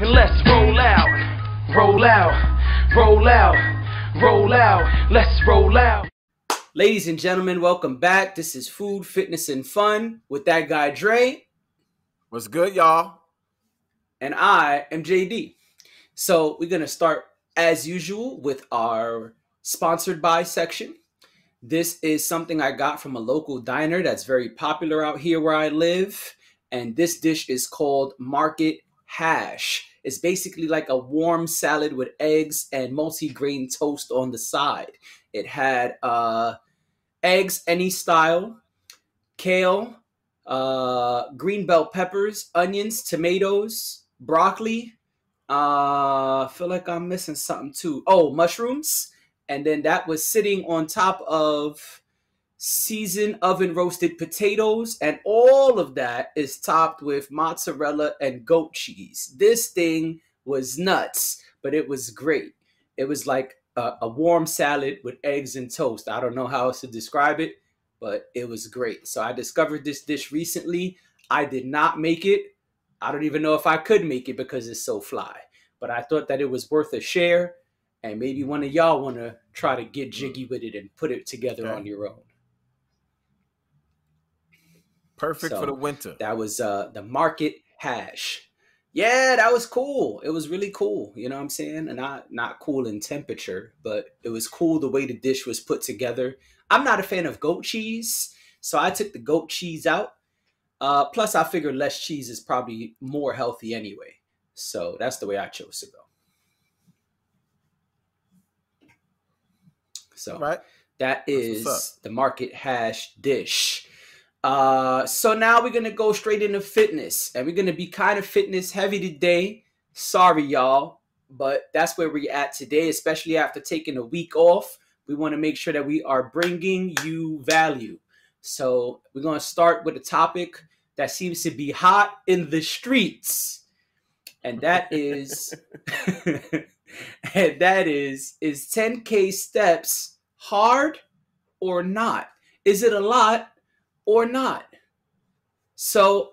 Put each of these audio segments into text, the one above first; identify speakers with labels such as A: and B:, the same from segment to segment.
A: and let's roll out, roll out, roll out, roll out, let's roll out.
B: Ladies and gentlemen, welcome back. This is Food, Fitness, and Fun with that guy Dre.
C: What's good, y'all?
B: And I am JD. So we're going to start, as usual, with our sponsored by section. This is something I got from a local diner that's very popular out here where I live. And this dish is called Market Hash. It's basically like a warm salad with eggs and multi-grain toast on the side. It had eggs, any style, kale, green bell peppers, onions, tomatoes, broccoli. I feel like I'm missing something too. Oh, mushrooms. And then that was sitting on top of seasoned oven roasted potatoes. And all of that is topped with mozzarella and goat cheese. This thing was nuts, but it was great. It was like a warm salad with eggs and toast. I don't know how else to describe it, but it was great. So I discovered this dish recently. I did not make it. I don't even know if I could make it because it's so fly. But I thought that it was worth a share. And maybe one of y'all want to try to get jiggy with it and put it together on your own.
C: Perfect for the winter.
B: That was the Market Hash. Yeah, that was cool. It was really cool. You know what I'm saying? And not cool in temperature, but it was cool the way the dish was put together. I'm not a fan of goat cheese, so I took the goat cheese out. Plus, I figured less cheese is probably more healthy anyway. So that's the way I chose to go. So that is the Market Hash dish. So now we're going to go straight into fitness. And we're going to be kind of fitness heavy today. Sorry, y'all. But that's where we're at today, especially after taking a week off. We want to make sure that we are bringing you value. So we're going to start with a topic that seems to be hot in the streets. And that is... And that is 10K steps hard or not? Is it a lot or not? So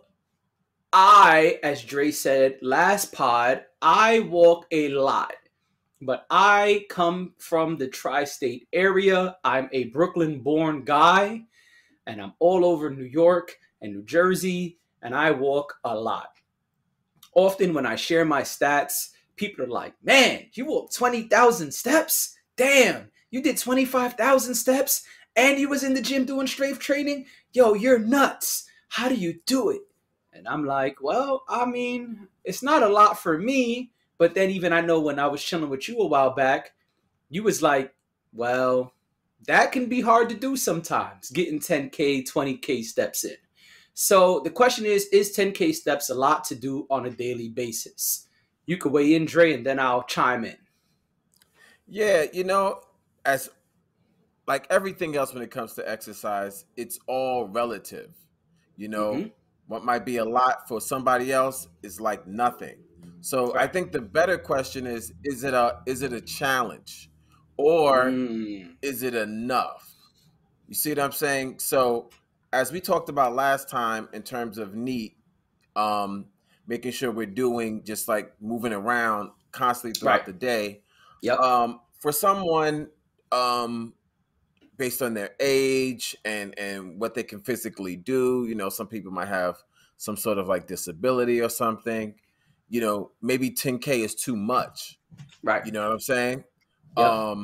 B: I, as Dre said last pod, I walk a lot. But I come from the tri-state area. I'm a Brooklyn-born guy. And I'm all over New York and New Jersey. And I walk a lot. Often when I share my stats, people are like, man, you walked 20,000 steps? Damn, you did 25,000 steps and you was in the gym doing strength training? Yo, you're nuts. How do you do it? And I'm like, well, I mean, it's not a lot for me. But then even I know when I was chilling with you a while back, you was like, well, that can be hard to do sometimes, getting 10K, 20K steps in. So the question is 10K steps a lot to do on a daily basis? You could weigh in, Dre, and then I'll chime in.
C: Yeah, you know, as like everything else when it comes to exercise, it's all relative. You know, what might be a lot for somebody else is like nothing. So I think the better question is it a challenge or is it enough? You see what I'm saying? So as we talked about last time in terms of NEAT, making sure we're doing just like moving around constantly throughout the day.
B: Yep.
C: For someone, based on their age and what they can physically do, you know, some people might have some sort of like disability or something, you know, maybe 10K is too much.
B: Right.
C: You know what I'm saying?
B: Yep.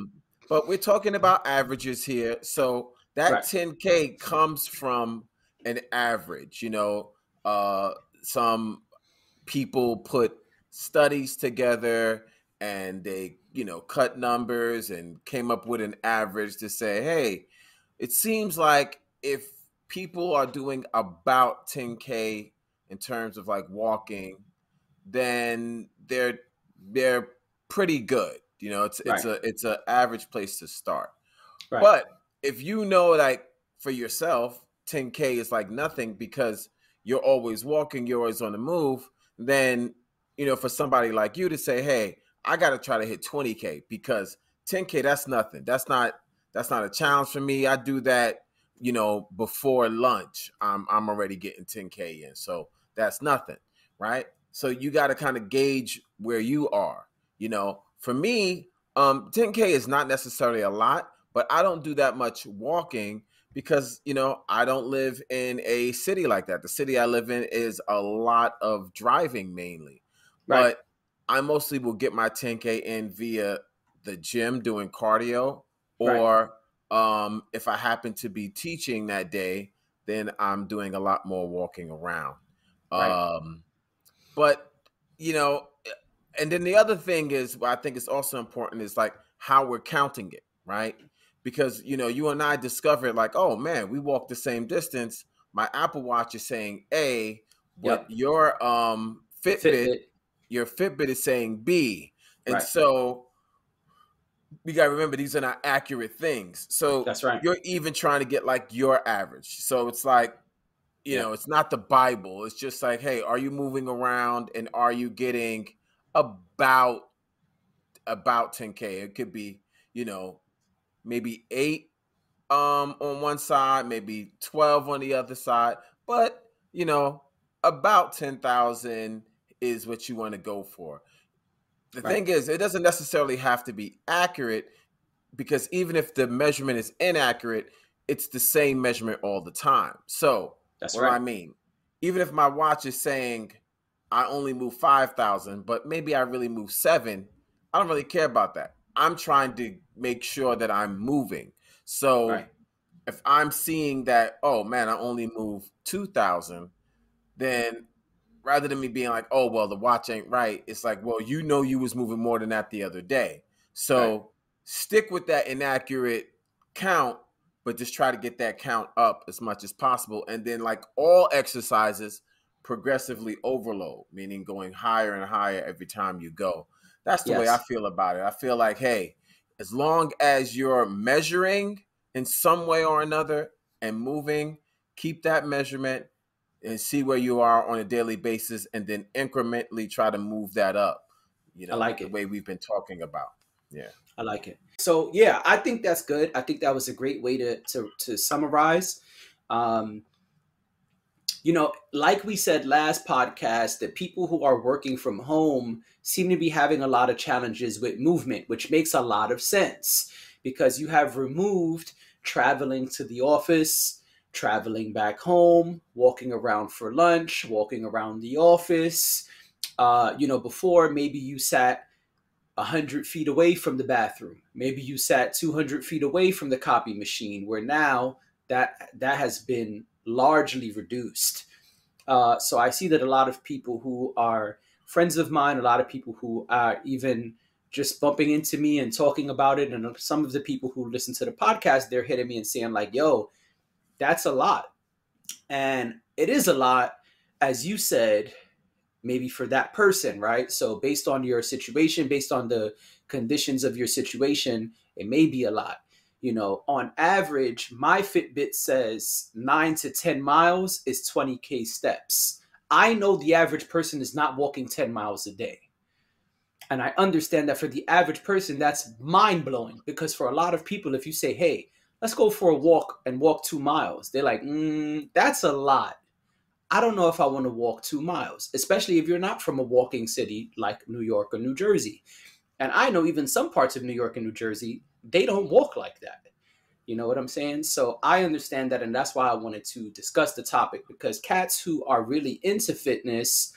C: But we're talking about averages here. So that 10K comes from an average, you know, some people put studies together and they, you know, cut numbers and came up with an average to say, hey, it seems like if people are doing about 10K in terms of like walking, then they're pretty good. You know, it's a average place to start. Right. But if you know, like for yourself, 10K is like nothing because you're always walking, you're always on the move, then, you know, for somebody like you to say, hey, I got to try to hit 20K because 10K, that's nothing. That's not a challenge for me. I do that, you know, before lunch. I'm already getting 10K in. So that's nothing, right? So you got to kind of gauge where you are. You know, for me, 10K is not necessarily a lot, but I don't do that much walking because, you know, I don't live in a city like that. The city I live in is a lot of driving mainly.
B: Right.
C: But I mostly will get my 10K in via the gym doing cardio,
B: Right.
C: or if I happen to be teaching that day, then I'm doing a lot more walking around.
B: Right.
C: But, you know, and then the other thing is, what I think is also important is like how we're counting it, right? Because, you know, you and I discovered like, oh man, we walked the same distance. My Apple Watch is saying A, but
B: Yep.
C: your
B: Fitbit.
C: your Fitbit is saying B. And
B: Right.
C: so we got to remember these are not accurate things. So
B: That's right.
C: you're even trying to get like your average. So it's like, you know, it's not the Bible. It's just like, hey, are you moving around and are you getting about 10K? It could be, you know, maybe 8 on one side, maybe 12 on the other side, but you know, about 10,000 is what you want to go for. The thing is, it doesn't necessarily have to be accurate, because even if the measurement is inaccurate, it's the same measurement all the time. So
B: That's
C: what do I
B: right.
C: mean? Even if my watch is saying I only move 5,000, but maybe I really move 7, I don't really care about that. I'm trying to make sure that I'm moving. So
B: Right.
C: if I'm seeing that, oh man, I only move 2,000, then rather than me being like, oh, well, the watch ain't right, it's like, well, you know, you was moving more than that the other day. So stick with that inaccurate count, but just try to get that count up as much as possible. And then like all exercises, progressively overload, meaning going higher and higher every time you go. That's the way I
B: Yes.
C: feel about it. I feel like, hey, as long as you're measuring in some way or another and moving, keep that measurement and see where you are on a daily basis, and then incrementally try to move that up, you
B: I
C: know,
B: like
C: the
B: it.
C: way we've been talking about. Yeah.
B: I like it. So yeah, I think that's good. I think that was a great way to summarize. Um, you know, like we said last podcast, that people who are working from home seem to be having a lot of challenges with movement, which makes a lot of sense because you have removed traveling to the office, traveling back home, walking around for lunch, walking around the office. You know, before maybe you sat 100 feet away from the bathroom. Maybe you sat 200 feet away from the copy machine, where now that has been largely reduced. So I see that a lot of people who are friends of mine, a lot of people who are even just bumping into me and talking about it, and some of the people who listen to the podcast, they're hitting me and saying like, yo, that's a lot. And it is a lot, as you said, maybe for that person, right? So based on your situation, based on the conditions of your situation, it may be a lot. You know, on average, my Fitbit says 9 to 10 miles is 20K steps. I know the average person is not walking 10 miles a day. And I understand that for the average person, that's mind blowing, because for a lot of people, if you say, hey, let's go for a walk and walk 2 miles, they're like, that's a lot. I don't know if I want to walk 2 miles, especially if you're not from a walking city like New York or New Jersey. And I know even some parts of New York and New Jersey, they don't walk like that. You know what I'm saying? So I understand that. And that's why I wanted to discuss the topic, because cats who are really into fitness,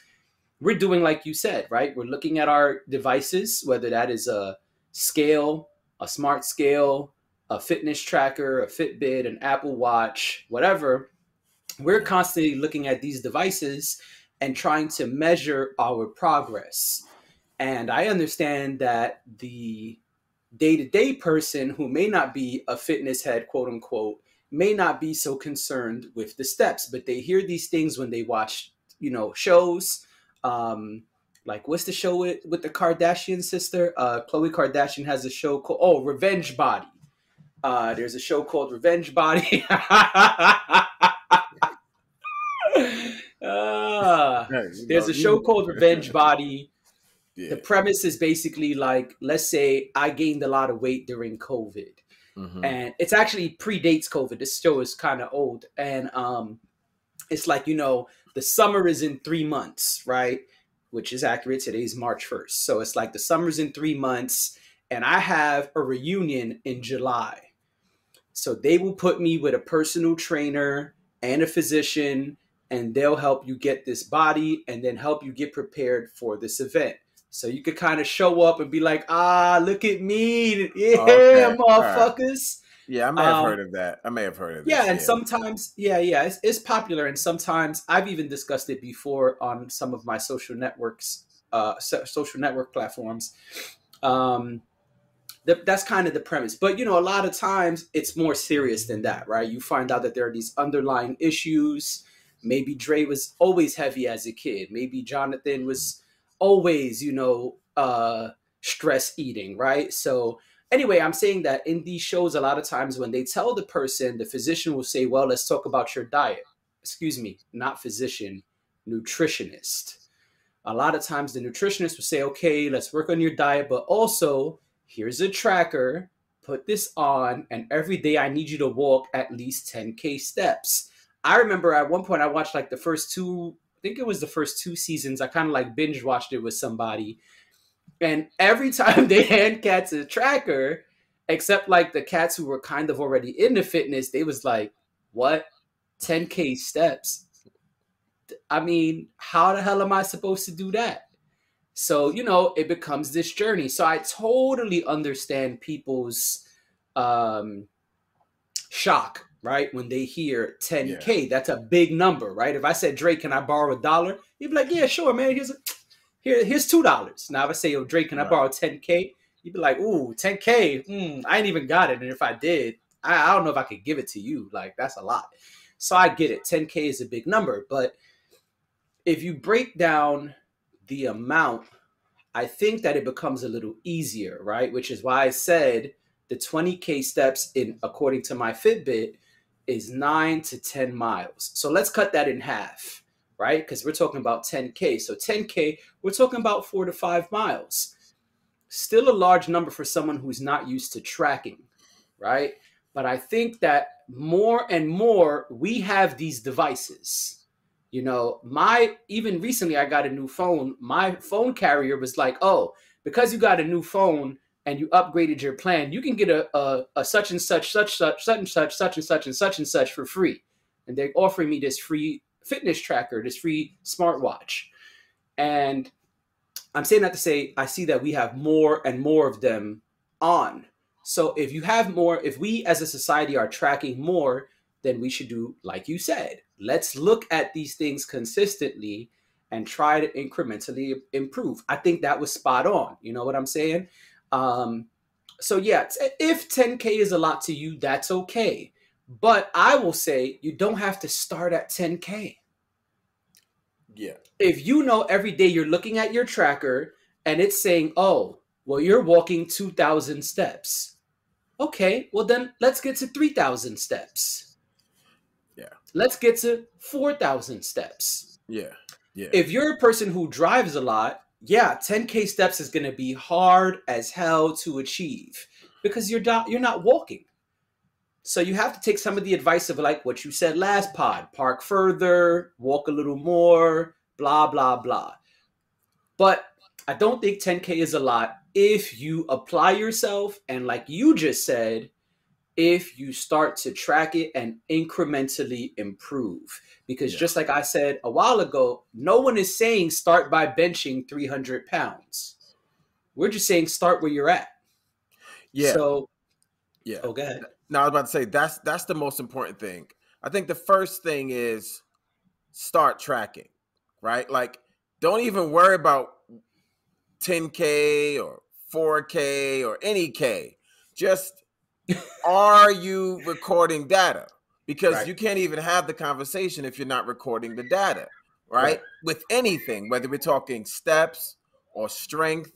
B: we're doing like you said, right? We're looking at our devices, whether that is a scale, a smart scale, a fitness tracker, a Fitbit, an Apple Watch, whatever. We're constantly looking at these devices and trying to measure our progress. And I understand that the day-to-day person who may not be a fitness head, quote unquote, may not be so concerned with the steps, but they hear these things when they watch, you know, shows. Like what's the show with the Kardashian sister? Khloe Kardashian has a show called Revenge Body. There's a show called Revenge Body. There's a show called Revenge Body.
C: Yeah.
B: The premise is basically like, let's say I gained a lot of weight during COVID. And it's actually predates COVID. This show is kind of old. And it's like, you know, the summer is in 3 months, right? which is accurate. Today's March 1st. So it's like the summer's in 3 months, and I have a reunion in July. So they will put me with a personal trainer and a physician, and they'll help you get this body and then help you get prepared for this event. So you could kind of show up and be like, look at me. Yeah,
C: Okay.
B: motherfuckers.
C: Yeah, I may have heard of that. I may have heard of this.
B: Yeah, and sometimes, it's popular. And sometimes I've even discussed it before on some of my social network platforms. That's kind of the premise. But, a lot of times it's more serious than that, right? You find out that there are these underlying issues. Maybe Dre was always heavy as a kid. Maybe Jonathan was always, stress eating, right? So anyway, I'm saying that in these shows, a lot of times when they tell the person, the physician will say, well, let's talk about your diet. Excuse me, not physician, nutritionist. A lot of times the nutritionist will say, okay, let's work on your diet, but also here's a tracker, put this on, and every day I need you to walk at least 10K steps. I remember at one point I watched like the first two, I think it was the first 2 seasons. I kind of like binge watched it with somebody. And every time they hand cats a tracker, except like the cats who were kind of already into fitness, they was like, what? 10K steps? I mean, how the hell am I supposed to do that? So, it becomes this journey. So I totally understand people's shock, right? When they hear 10K, yeah. That's a big number, right? If I said, Drake, can I borrow $1? You'd be like, yeah, sure, man. Here's $2. Now if I say, yo, Drake, can I borrow 10K? You'd be like, ooh, 10K. I ain't even got it. And if I did, I don't know if I could give it to you. Like, that's a lot. So I get it. 10K is a big number. But if you break down the amount, I think that it becomes a little easier, right? Which is why I said the 20K steps according to my Fitbit is 9 to 10 miles. So let's cut that in half, right? Because we're talking about 10K. So 10K, we're talking about 4 to 5 miles. Still a large number for someone who's not used to tracking, right? But I think that more and more we have these devices. Even recently I got a new phone. My phone carrier was like, oh, because you got a new phone and you upgraded your plan, you can get a such and such for free. And they're offering me this free fitness tracker, this free smartwatch. And I'm saying that to say, I see that we have more and more of them on. So if you have more, if we as a society are tracking more, then we should do, like you said, let's look at these things consistently and try to incrementally improve. I think that was spot on. You know what I'm saying? So yeah, if 10K is a lot to you, that's okay. But I will say you don't have to start at 10K.
C: Yeah.
B: If every day you're looking at your tracker and it's saying, oh, well, you're walking 2,000 steps. Okay, well then let's get to 3,000 steps.
C: Yeah.
B: Let's get to 4,000 steps.
C: Yeah. Yeah.
B: If you're a person who drives a lot, 10K steps is going to be hard as hell to achieve because you're not walking. So you have to take some of the advice of like what you said last pod, park further, walk a little more, blah, blah, blah. But I don't think 10K is a lot if you apply yourself and like you just said, if you start to track it and incrementally improve. Because just like I said a while ago, no one is saying start by benching 300 pounds. We're just saying start where you're at.
C: Yeah.
B: So,
C: yeah.
B: Oh, go ahead.
C: No, I was about to say that's the most important thing. I think the first thing is start tracking, right? Like, don't even worry about 10K or 4K or any K. Just are you recording data? Because you can't even have the conversation if you're not recording the data, right? With anything, whether we're talking steps or strength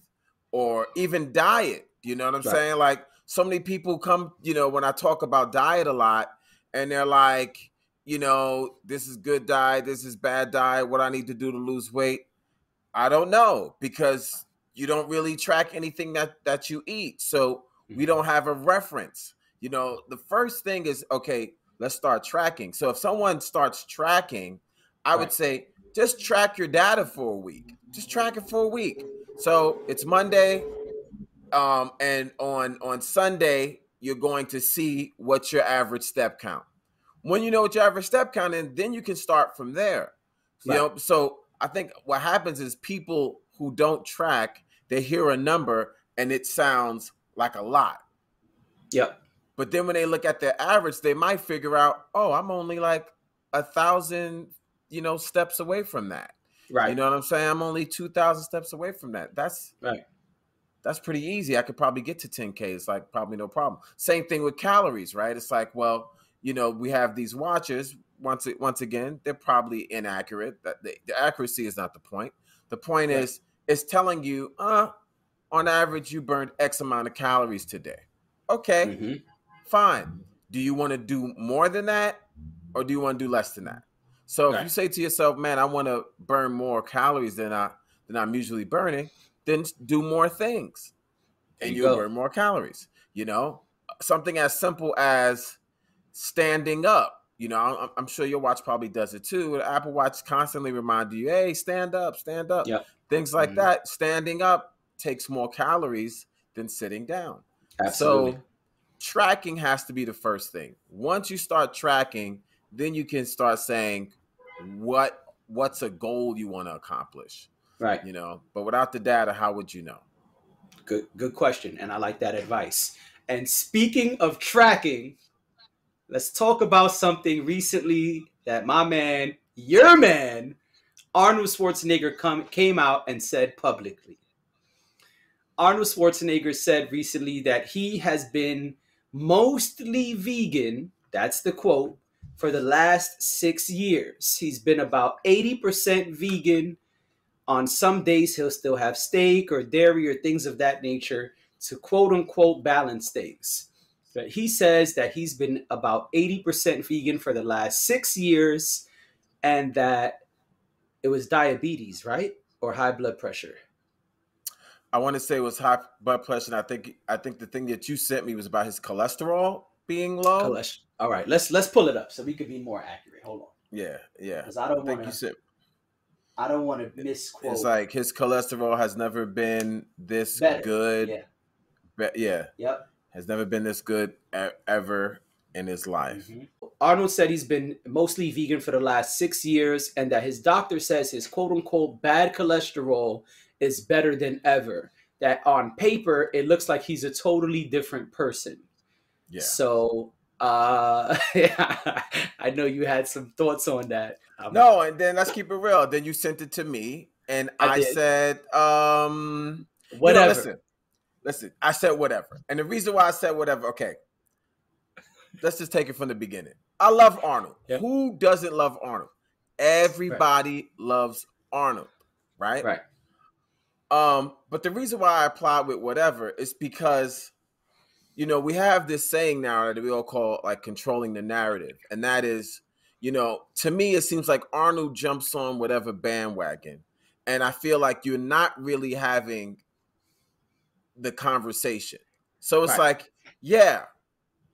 C: or even diet, you know what I'm saying? Like, so many people come, when I talk about diet a lot, and they're like, this is good diet, this is bad diet, what I need to do to lose weight. I don't know, because you don't really track anything that you eat. So we don't have a reference. The first thing is, okay, let's start tracking. So if someone starts tracking, I would say just track your data for a week. Just track it for a week. So it's Monday, and on Sunday you're going to see what's your average step count. When you know what your average step count is, then you can start from there. You know, so I think what happens is people who don't track, they hear a number and it sounds like a lot.
B: Yep.
C: But then when they look at their average, they might figure out, oh, I'm only like 1,000, steps away from that.
B: Right.
C: You know what I'm saying? I'm only 2,000 steps away from that. That's pretty easy. I could probably get to 10K. It's like probably no problem. Same thing with calories, right? It's like, well, we have these watches. Once again, they're probably inaccurate. That the accuracy is not the point. The point is, it's telling you, on average, you burned X amount of calories today. Okay, fine. Do you want to do more than that, or do you want to do less than that? So if you say to yourself, man, I want to burn more calories than I'm usually burning, then do more things, and you'll burn more calories. Something as simple as standing up. I'm sure your watch probably does it too. The Apple Watch constantly reminds you, hey, stand up, stand up.
B: Yep.
C: Things like that. Standing up takes more calories than sitting down.
B: Absolutely.
C: So tracking has to be the first thing. Once you start tracking, then you can start saying what's a goal you want to accomplish.
B: Right.
C: But without the data, how would you know?
B: Good question. And I like that advice. And speaking of tracking, let's talk about something recently that my man, your man, Arnold Schwarzenegger came out and said publicly. Arnold Schwarzenegger said recently that he has been mostly vegan, that's the quote, for the last 6 years. He's been about 80% vegan. On some days, he'll still have steak or dairy or things of that nature to quote unquote balance things. But he says that he's been about 80% vegan for the last 6 years, and that it was diabetes, right? Or high blood pressure.
C: I want to say it was high blood pressure. And I think the thing that you sent me was about his cholesterol being low.
B: All right, let's pull it up so we can be more accurate. Hold on.
C: Yeah.
B: Because I don't want to misquote.
C: It's like his cholesterol has never been this good. Yeah.
B: Yep.
C: Has never been this good ever in his life.
B: Arnold said he's been mostly vegan for the last 6 years, and that his doctor says his quote unquote bad cholesterol is better than ever. That on paper, it looks like he's a totally different person. Yeah. So, I know you had some thoughts on that.
C: No, and then let's keep it real. Then you sent it to me, and I said,
B: whatever.
C: Listen, I said whatever. And the reason why I said whatever, okay, let's just take it from the beginning. I love Arnold. Yep. Who doesn't love Arnold? Everybody loves Arnold, right?
B: Right.
C: But the reason why I applied with whatever is because, we have this saying now that we all call like controlling the narrative. And that is, to me, it seems like Arnold jumps on whatever bandwagon. And I feel like you're not really having the conversation. So it's like, yeah,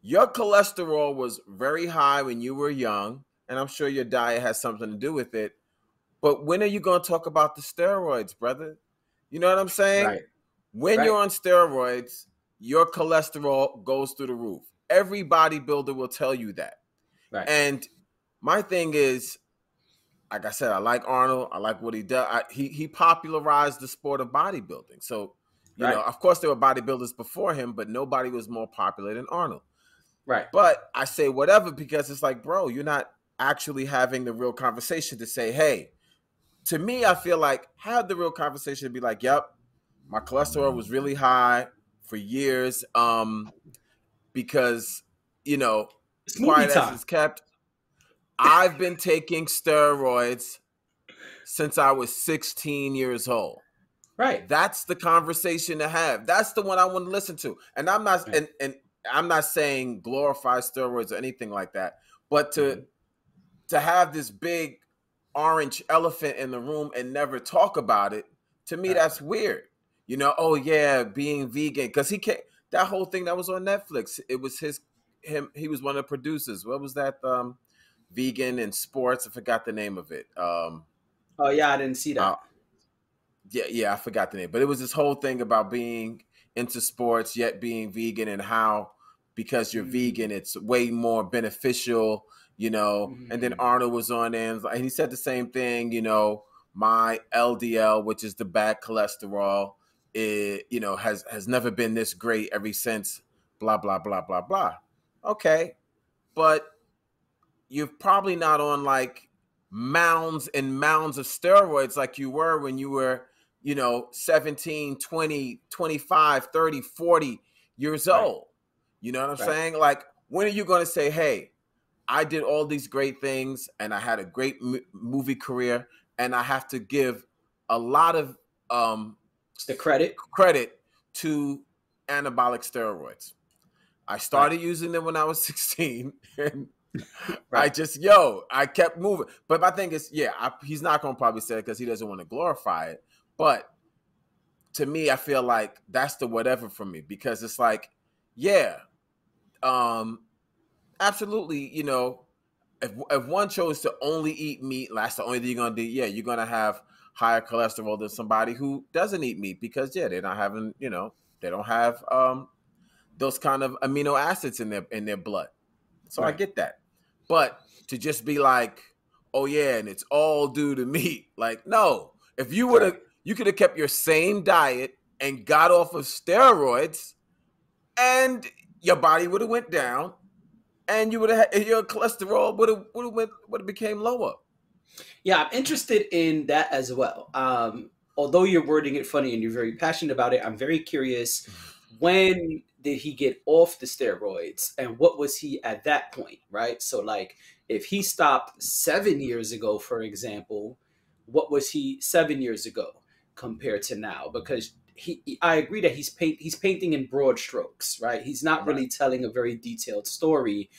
C: your cholesterol was very high when you were young, and I'm sure your diet has something to do with it. But when are you going to talk about the steroids, brother? You know what I'm saying?
B: Right.
C: When you're on steroids, your cholesterol goes through the roof. Every bodybuilder will tell you that.
B: Right.
C: And my thing is, like I said, I like Arnold. I like what he does. He popularized the sport of bodybuilding. So, you know, of course there were bodybuilders before him, but nobody was more popular than Arnold.
B: Right.
C: But I say whatever because it's like, bro, you're not actually having the real conversation to say, hey, to me, I feel like have the real conversation to be like, yep, my cholesterol was really high for years because, quiet as it's kept, I've been taking steroids since I was 16 years old.
B: Right.
C: That's the conversation to have. That's the one I want to listen to. And I'm not and I'm not saying glorify steroids or anything like that, but to have this big orange elephant in the room and never talk about it, to me that's weird. Oh yeah, being vegan, because he can't. That whole thing that was on Netflix, it was him. He was one of the producers. What was that? Vegan in sports. I forgot the name of it.
B: Oh yeah, I didn't see
C: Uh,
B: that.
C: yeah, I forgot the name, but it was this whole thing about being into sports yet being vegan, and how because you're vegan, it's way more beneficial, And then Arnold was on there, and he said the same thing, my LDL, which is the bad cholesterol, has never been this great ever since blah blah blah blah blah. Okay, but you're probably not on like mounds and mounds of steroids like you were when you were 17, 20, 25, 30, 40 years
B: Right.
C: old. You know what I'm
B: Right.
C: saying? Like, when are you going to say, hey, I did all these great things and I had a great movie career, and I have to give a lot of
B: The credit.
C: credit to anabolic steroids. I started using them when I was 16, and
B: Right.
C: I kept moving. But my thing is, he's not going to probably say it because he doesn't want to glorify it. But to me, I feel like that's the whatever for me, because it's like, absolutely, if one chose to only eat meat, that's the only thing you're going to do, you're going to have higher cholesterol than somebody who doesn't eat meat, because, they're not having, they don't have those kind of amino acids in their blood. So I get that. But to just be like, oh yeah, and it's all due to meat. Like, no. If you would have, you could have kept your same diet and got off of steroids, and your body would have went down, and you would have your cholesterol would have became lower.
B: Yeah, I'm interested in that as well. Although you're wording it funny and you're very passionate about it, I'm very curious, when did he get off the steroids and what was he at that point, right? So like, if he stopped 7 years ago, for example, what was he 7 years ago compared to now? Because I agree that he's painting in broad strokes, right? He's not really telling a very detailed story.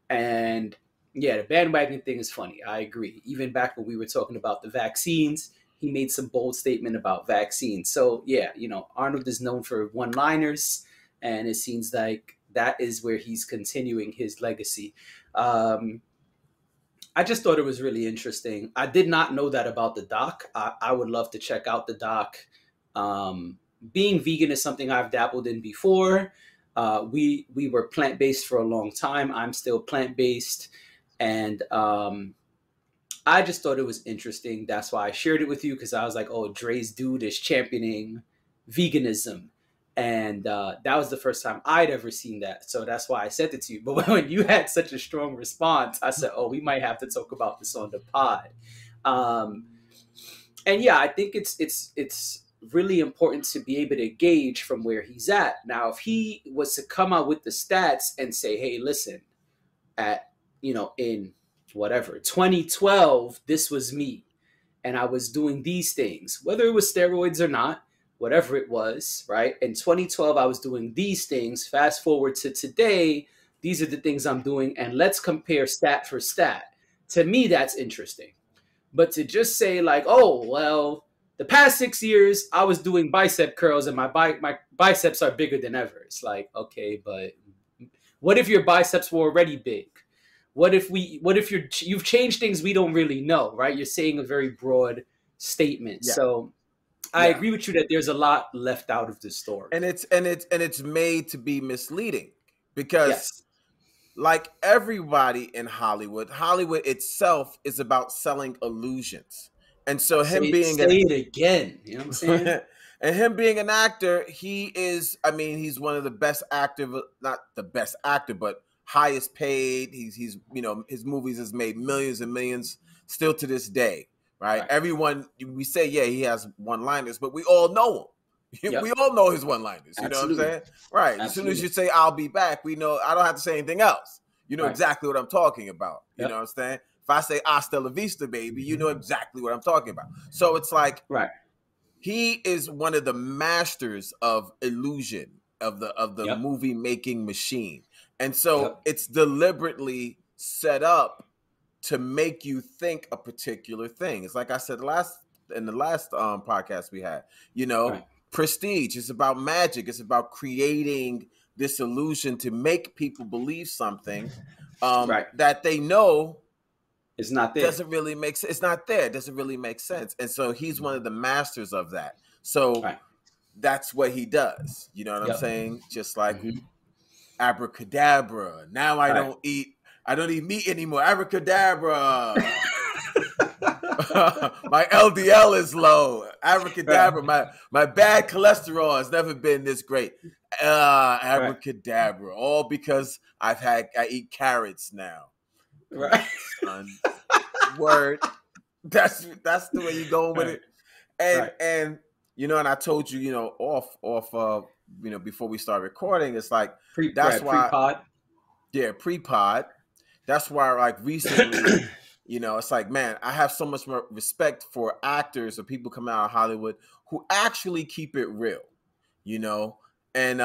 B: And yeah, the bandwagon thing is funny. I agree. Even back when we were talking about the vaccines, he made some bold statement about vaccines. So yeah, Arnold is known for one-liners, and it seems like that is where he's continuing his legacy. I just thought it was really interesting. I did not know that about the doc. I would love to check out the doc. Being vegan is something I've dabbled in before. We were plant-based for a long time. I'm still plant-based. And I just thought it was interesting. That's why I shared it with you, because I was like, oh, Dre's dude is championing veganism. And that was the first time I'd ever seen that. So that's why I sent it to you. But when you had such a strong response, I said, oh, we might have to talk about this on the pod. And yeah, I think it's really important to be able to gauge from where he's at. Now, if he was to come out with the stats and say, hey, listen, at, in whatever, 2012, this was me, and I was doing these things, whether it was steroids or not, whatever it was, right? In 2012, I was doing these things. Fast forward to today, these are the things I'm doing, and let's compare stat for stat. To me, that's interesting. But to just say like, oh, well, the past 6 years, I was doing bicep curls and my biceps are bigger than ever. It's like, okay, but what if your biceps were already big? What if you've changed things we don't really know, right? You're saying a very broad statement. Yeah. So I agree with you that there's a lot left out of the story.
C: And it's made to be misleading, because like everybody in Hollywood itself is about selling illusions. And so
B: it again, you know what I'm saying?
C: And him being an actor, he's one of the best actors, not the best actor, but highest paid. He's his movies has made millions and millions still to this day, right? Everyone, we say, he has one-liners, but we all know him. Yep. We all know his one-liners. You know what I'm saying? Right. Absolutely. As soon as you say, I'll be back, we know, I don't have to say anything else. You know exactly what I'm talking about. You know what I'm saying? If I say hasta la vista, baby, you know exactly what I'm talking about. So it's like, he is one of the masters of illusion, of the movie making machine. And so it's deliberately set up to make you think a particular thing. It's like I said in the last podcast we had, Prestige is about magic. It's about creating this illusion to make people believe something that they know
B: It's not there.
C: Doesn't really make sense. It's not there. It doesn't really make sense. And so he's one of the masters of that. So that's what he does. You know what I'm saying? Just like abracadabra. Now I don't eat meat anymore. Abracadabra. My LDL is low. Abracadabra. My bad cholesterol has never been this great. Abracadabra. All because I eat carrots now.
B: Right.
C: Son. Word. That's the way you going with it. And you know, and I told you, you know, off you know, before we start recording, it's like
B: pre-pod.
C: Yeah, pre-pod. That's why, like, recently, you know, it's like, man, I have so much more respect for actors or people coming out of Hollywood who actually keep it real, you know. And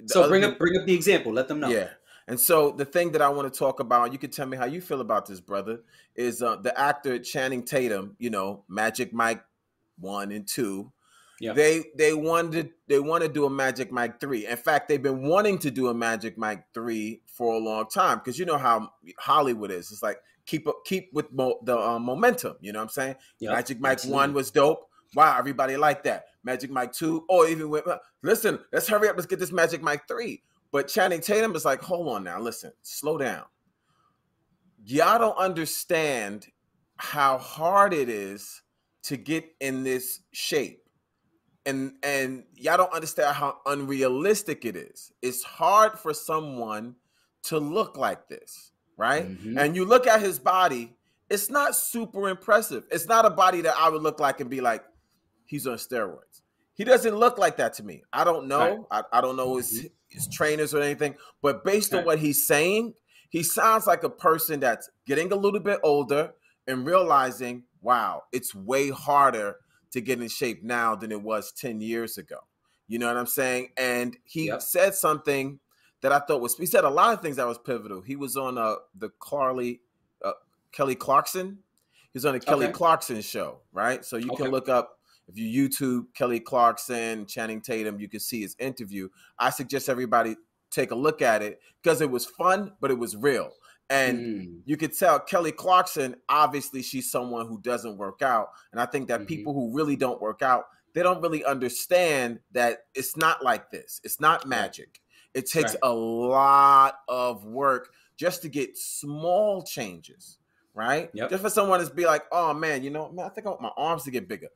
B: so bring up the example. Let them know.
C: Yeah. And so the thing that I want to talk about, you can tell me how you feel about this, brother, is the actor Channing Tatum, you know, Magic Mike 1 and 2. Yeah. They want to do a Magic Mike 3. In fact, they've been wanting to do a Magic Mike 3 for a long time, because you know how Hollywood is. It's like keep with the momentum. You know what I'm saying? Yep, Magic Mike 1 was dope. Wow, everybody liked that. Magic Mike 2, or even listen, let's hurry up, let's get this Magic Mike 3. But Channing Tatum is like, hold on now, listen, slow down. Y'all don't understand how hard it is to get in this shape. And y'all don't understand how unrealistic it is. It's hard for someone to look like this, right? Mm-hmm. And you look at his body, it's not super impressive. It's not a body that I would look like and be like, he's on steroids. He doesn't look like that to me. I don't know. Right. I don't know his trainers or anything, but based on what he's saying, he sounds like a person that's getting a little bit older and realizing, wow, it's way harder to get in shape now than it was 10 years ago. You know what I'm saying? And he said something that I thought he said a lot of things that was pivotal. He was on the Kelly Clarkson. He was on the Kelly Clarkson show, right? So you can look up, if you YouTube Kelly Clarkson, Channing Tatum, you can see his interview. I suggest everybody take a look at it because it was fun, but it was real. And you could tell Kelly Clarkson, obviously she's someone who doesn't work out. And I think that people who really don't work out, they don't really understand that it's not like this. It's not magic. It takes a lot of work just to get small changes, right? Yep. Just for someone to be like, oh man, you know, man, I think I want my arms to get bigger.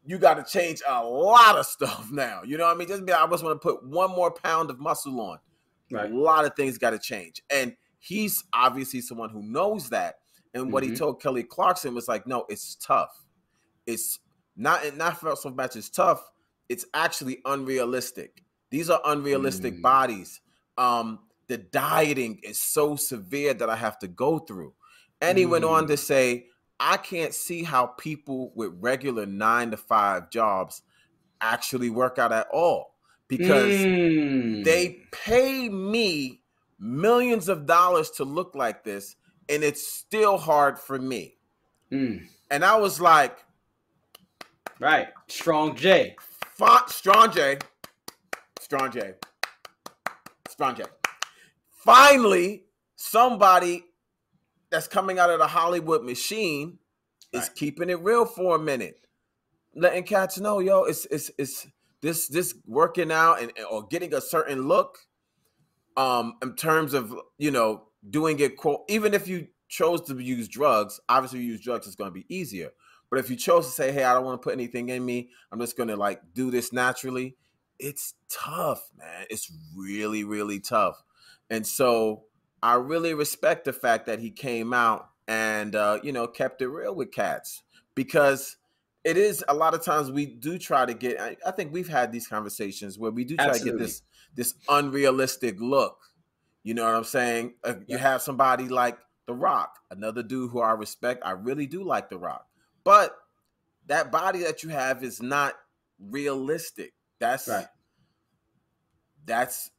C: You got to change a lot of stuff now. You know what I mean? Just be like, I just want to put 1 more pound of muscle on. Right. A lot of things got to change. And he's obviously someone who knows that. And what he told Kelly Clarkson was like, no, it's tough. It's not so much it's tough. It's actually unrealistic. These are unrealistic bodies. The dieting is so severe that I have to go through. And he went on to say, I can't see how people with regular 9-to-5 jobs actually work out at all, because they pay me millions of dollars to look like this, and it's still hard for me. And I was like,
B: right, strong J.
C: Finally, somebody that's coming out of the Hollywood machine is keeping it real for a minute, letting cats know, yo, it's this working out and or getting a certain look, in terms of, you know, doing it, even if you chose to use drugs. Obviously, you use drugs, it's going to be easier. But if you chose to say, hey, I don't want to put anything in me, I'm just going to like do this naturally, it's tough, man. It's really, really tough. And so I really respect the fact that he came out and, you know, kept it real with cats, because it is a lot of times we do try to get, I think we've had these conversations where we do try to get this unrealistic look. You know what I'm saying? You have somebody like The Rock, another dude who I respect. I really do like The Rock, but that body that you have is not realistic. That's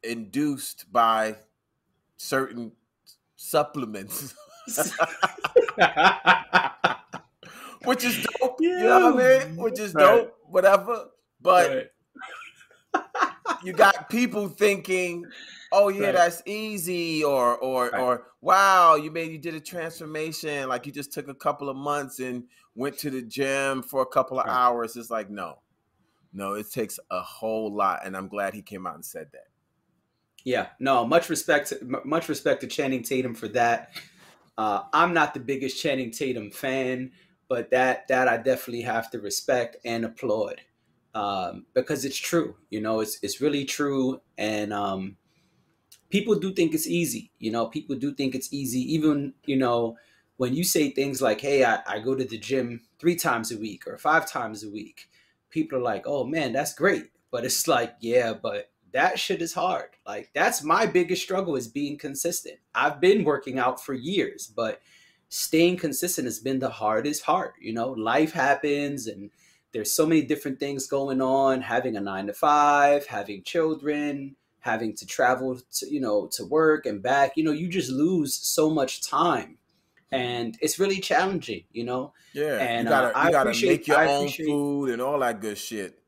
C: induced by certain supplements, which is dope. You know what I mean? Which is dope, whatever. But you got people thinking, oh yeah,
B: Right.
C: that's easy,
B: Right.
C: or wow, you did a transformation, like you just took a couple of months and went to the gym for a couple of
B: Right.
C: hours. It's like, no, it takes a whole lot, and I'm glad he came out and said that.
B: Yeah. No. Much respect to Channing Tatum for that. I'm not the biggest Channing Tatum fan, but that I definitely have to respect and applaud, because it's true. You know, it's really true, and people do think it's easy. You know, people do think it's easy. Even, you know, when you say things like, hey, I go to the gym 3 times a week or 5 times a week, people are like, oh man, that's great. But it's like, yeah, but that shit is hard. Like, that's my biggest struggle, is being consistent. I've been working out for years, but staying consistent has been the hardest part. You know, life happens, and there's so many different things going on, having a 9 to 5, having children, having to travel to, you know, to work and back. You know, you just lose so much time, and it's really challenging, you know.
C: Yeah,
B: And
C: you gotta make your
B: I
C: own
B: appreciate
C: food and all that good shit.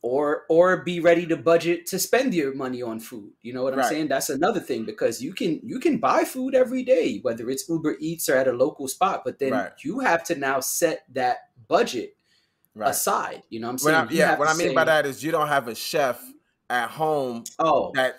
B: or be ready to budget to spend your money on food. You know what I'm
C: Right,
B: saying? That's another thing, because you can buy food every day, whether it's Uber Eats or at a local spot, but then
C: right,
B: you have to now set that budget
C: right.
B: aside. You know what I'm saying? You have
C: What
B: to
C: I mean by
B: say,
C: that is you don't have a chef at home
B: oh, right,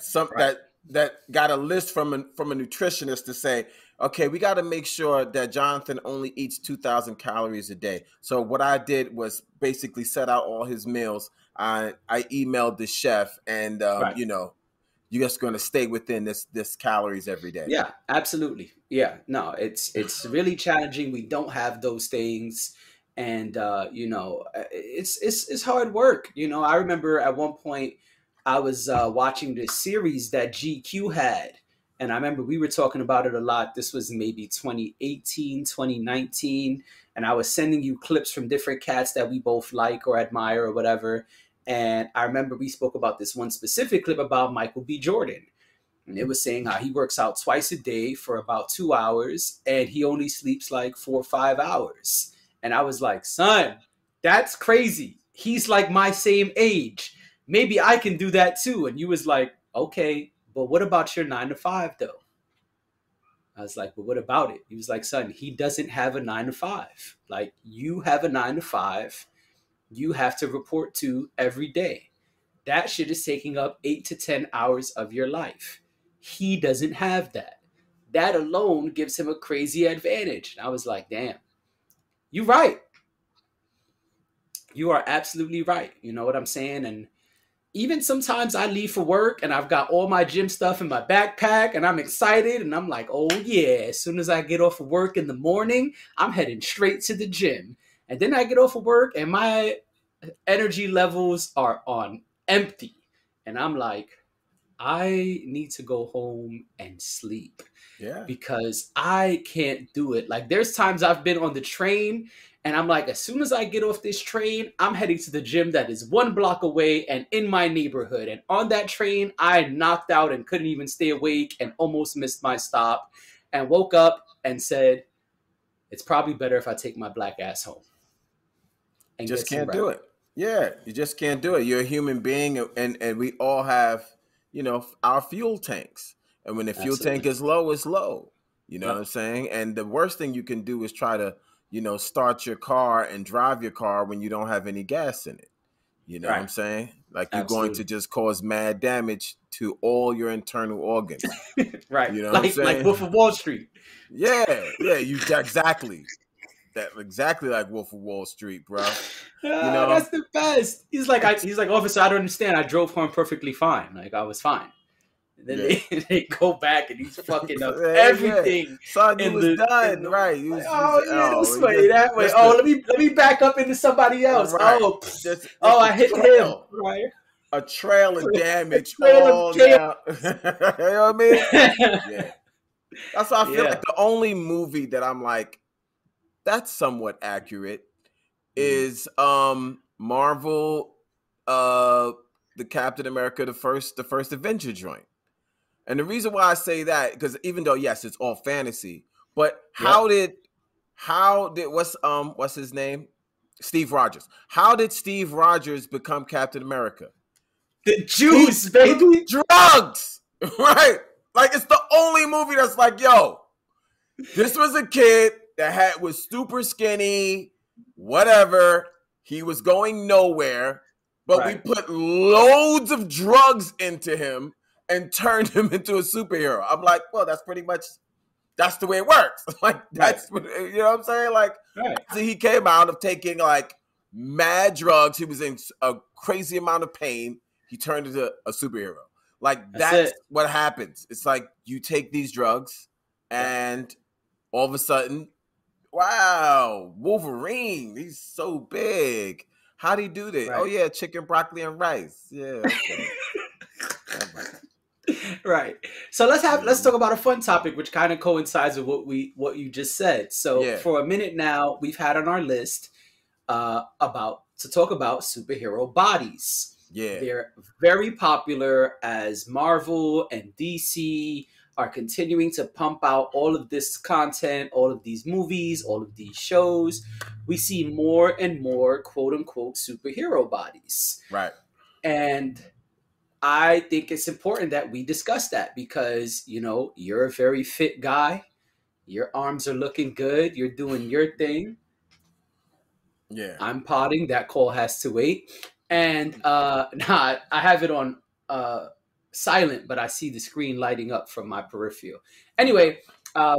C: that got a list from a nutritionist to say, okay, we got to make sure that Jonathan only eats 2,000 calories a day. So what I did was basically set out all his meals. I emailed the chef, and
B: right.
C: you're just going to stay within this calories every day.
B: Yeah, absolutely. Yeah, no, it's really challenging. We don't have those things, and you know, it's hard work. You know, I remember at one point I was watching this series that GQ had, and I remember we were talking about it a lot. This was maybe 2018, 2019, and I was sending you clips from different cats that we both like or admire or whatever. And I remember we spoke about this one specific clip about Michael B. Jordan. And it was saying how he works out twice a day for about 2 hours, and he only sleeps like 4 or 5 hours. And I was like, son, that's crazy. He's like my same age. Maybe I can do that too. And you was like, okay, but what about your 9 to 5 though? I was like, but what about it? He was like, son, he doesn't have a 9 to 5. Like, you have a 9 to 5. You have to report to every day. That shit is taking up 8 to 10 hours of your life. He doesn't have that. That alone gives him a crazy advantage. And I was like, damn, you're right. You are absolutely right. You know what I'm saying? And even sometimes I leave for work and I've got all my gym stuff in my backpack and I'm excited and I'm like, oh yeah, as soon as I get off of work in the morning, I'm heading straight to the gym. And then I get off of work and my energy levels are on empty. And I'm like, I need to go home and sleep
C: Yeah.
B: because I can't do it. Like, there's times I've been on the train and I'm like, as soon as I get off this train, I'm heading to the gym that is 1 block away and in my neighborhood. And on that train, I knocked out and couldn't even stay awake and almost missed my stop and woke up and said, it's probably better if I take my black ass home and
C: Just
B: get some
C: can't
B: rest.
C: do it. Yeah, you just can't do it. You're a human being, and we all have, our fuel tanks. And when the fuel tank is low, it's low. You know what I'm saying? And the worst thing you can do is try to, start your car and drive your car when you don't have any gas in it. You know what I'm saying? Like, you're going to just cause mad damage to all your internal organs.
B: Right.
C: You know what I'm saying?
B: Like Wolf of Wall Street.
C: Yeah, exactly. That exactly like Wolf of Wall Street, bro.
B: That's the best. He's like, officer, I don't understand. I drove home perfectly fine. Like, I was fine. And then they go back and he's fucking up everything.
C: Yeah. Son, you was done, right?
B: This way, that way. Let me back up into somebody else. Right. I hit him. Right.
C: A trail of damage all down. You know what I mean? Yeah. That's why I feel like the only movie that I'm like, that's somewhat accurate is Marvel, the Captain America, the first Avenger joint. And the reason why I say that, because even though yes, it's all fantasy, but how did what's his name? Steve Rogers. How did Steve Rogers become Captain America?
B: The juice, baby.
C: Drugs, right? Like, it's the only movie that's like, yo, this was a kid that was super skinny, whatever. He was going nowhere, but we put loads of drugs into him and turned him into a superhero. I'm like, well, that's the way it works. Like, that's what, you know what I'm saying? Like, so he came out of taking like mad drugs. He was in a crazy amount of pain. He turned into a superhero. Like, that's what happens. It's like you take these drugs and all of a sudden, wow, Wolverine, he's so big. How'd he do that? Oh, yeah, chicken, broccoli, and rice. Yeah, okay.
B: Right. So let's talk about a fun topic which kind of coincides with what you just said. So for a minute now, we've had on our list to talk about superhero bodies. Yeah. They're very popular as Marvel and DC are continuing to pump out all of this content, all of these movies, all of these shows. We see more and more quote unquote superhero bodies. Right. And I think it's important that we discuss that because, you know, you're a very fit guy. Your arms are looking good. You're doing your thing. Yeah. I'm potting. That call has to wait. And I have it on silent, but I see the screen lighting up from my peripheral. Anyway,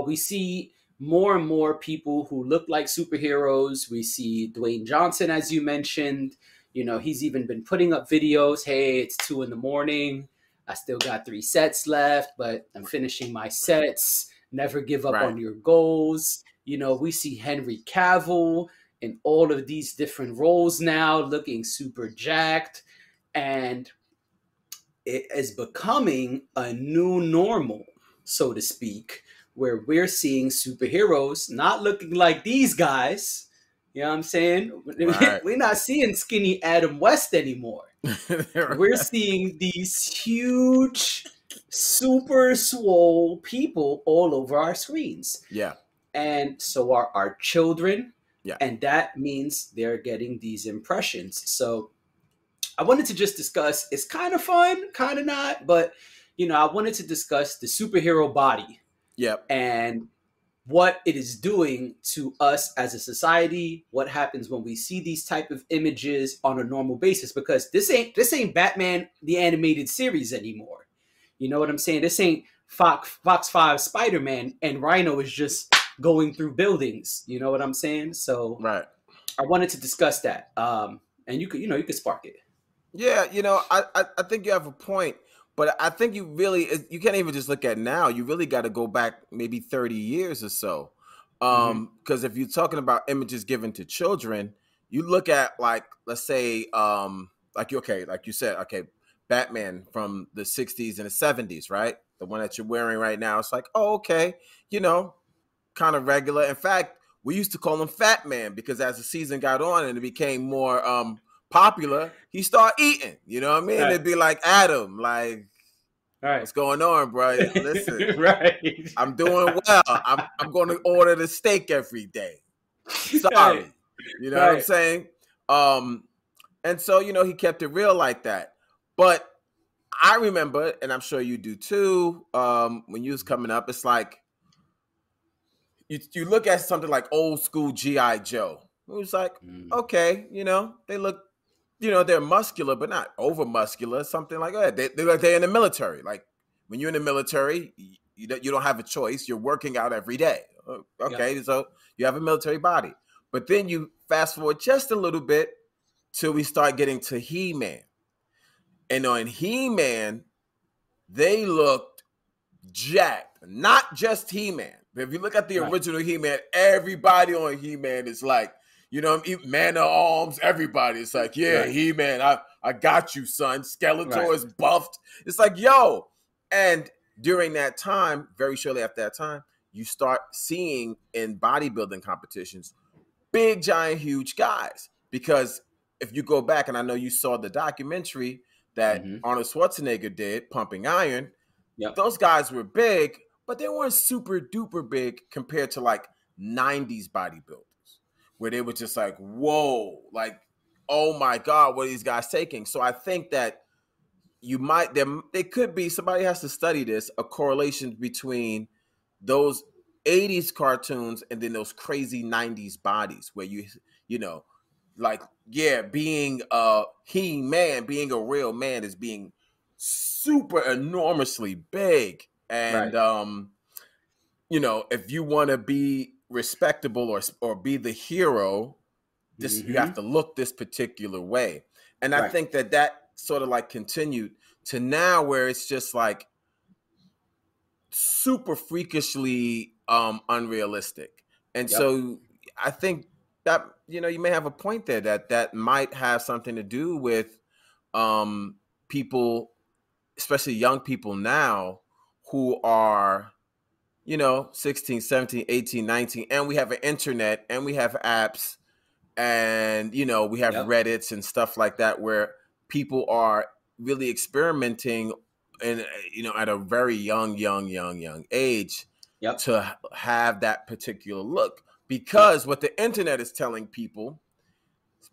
B: we see more and more people who look like superheroes. We see Dwayne Johnson, as you mentioned. You know, he's even been putting up videos. Hey, it's 2 a.m. I still got 3 sets left, but I'm finishing my sets. Never give up on your goals. You know, we see Henry Cavill in all of these different roles now, looking super jacked. And it is becoming a new normal, so to speak, where we're seeing superheroes not looking like these guys. You know what I'm saying? Right. We're not seeing skinny Adam West anymore. We're seeing these huge, super swole people all over our screens. Yeah. And so are our children. Yeah. And that means they're getting these impressions. So I wanted to just discuss, it's kind of fun, kind of not, but, you know, I wanted to discuss the superhero body. Yep. And what it is doing to us as a society, what happens when we see these type of images on a normal basis, because this ain't Batman the animated series anymore. You know what I'm saying? This ain't Fox 5 Spider-Man and Rhino is just going through buildings. You know what I'm saying? So I wanted to discuss that. And you could spark it.
C: Yeah, you know, I think you have a point. But I think you can't even just look at now. You really got to go back maybe 30 years or so. Because if you're talking about images given to children, you look at, like, let's say, like you said, Batman from the 60s and the 70s, right? The one that you're wearing right now. It's like, oh, okay, you know, kind of regular. In fact, we used to call him Fat Man because as the season got on and it became more popular, he started eating. You know what I mean? Right. It'd be like Adam, like, what's going on, bro? Listen, I'm doing well. I'm going to order the steak every day. Sorry, you know what I'm saying? And so, you know, he kept it real like that. But I remember, and I'm sure you do too, when you was coming up, it's like you look at something like old school G.I. Joe. It was like, okay, you know, they look. You know, they're muscular, but not over muscular, something like that. They're in the military. Like, when you're in the military, you don't have a choice. You're working out every day. Okay, so you have a military body. But then you fast forward just a little bit till we start getting to He-Man. And on He-Man, they looked jacked. Not just He-Man. But if you look at the original He-Man, everybody on He-Man is like, you know, Man of Arms, everybody. It's like, yeah, He-Man, I got you, son. Skeletor is buffed. It's like, yo. And during that time, very shortly after that time, you start seeing in bodybuilding competitions, big, giant, huge guys. Because if you go back, and I know you saw the documentary that Arnold Schwarzenegger did, Pumping Iron, those guys were big, but they weren't super duper big compared to like 90s bodybuilders. Where they were just like, whoa, like, oh my God, what are these guys taking? So I think that you might there could be, somebody has to study this, a correlation between those 80s cartoons and then those crazy 90s bodies where you know, like, yeah, being He-Man, being a real man is being super enormously big. And you know, if you want to be respectable or be the hero, this you have to look this particular way. And I think that sort of like continued to now where it's just like super freakishly unrealistic. And so I think that, you know, you may have a point there that might have something to do with people, especially young people now, who are, you know, 16, 17, 18, 19, and we have an internet and we have apps and, you know, we have Reddits and stuff like that where people are really experimenting and, you know, at a very young age to have that particular look. Because what the internet is telling people,